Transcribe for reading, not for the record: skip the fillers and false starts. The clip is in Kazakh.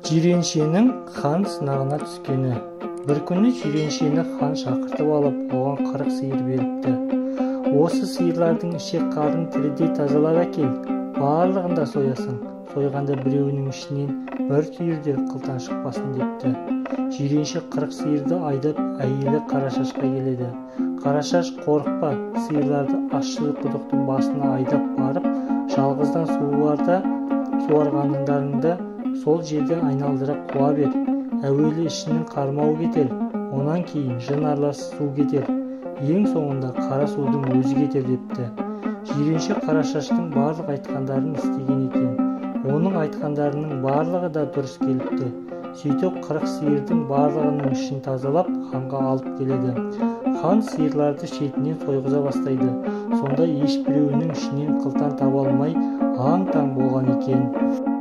Жиреншенің хан сынағына түскені. Бір күні жиреншені хан шақыртып алып, оған 40 сиыр беріпті. Осы сиырлардың ішек-қарын тірідей тазалап әкел, барлығын да соясың. Сойғанда біреуінің ішінен бір түйір де қылтан шықпасын депті. Жиренше 40 сиырды айдап әйелі Қарашашқа келеді. Қарашаш, қорықпа, сиырларды ащы құдықтың басына айдап барып, жалғыздан суарғаныңдарыңды сол жерден айналдыра қуа бер. Әуелі ішінің қармауы кетер, онан кейін жын аралас су кетер, ең соңында қара судың өзі кетер депті. Жиренше Қарашаштың барлық айтқандарын істеген екен. Оның айтқандарының барлығы да дұрыс келіпті. Сөйтіп 40 сиырдың барлығының ішін тазалап ханға алып келеді. Хан сиырларды шетінен сойғыза бастайды. Сонда ешбіреуінің ішінен қылтан таба алмай аң-таң болған екен.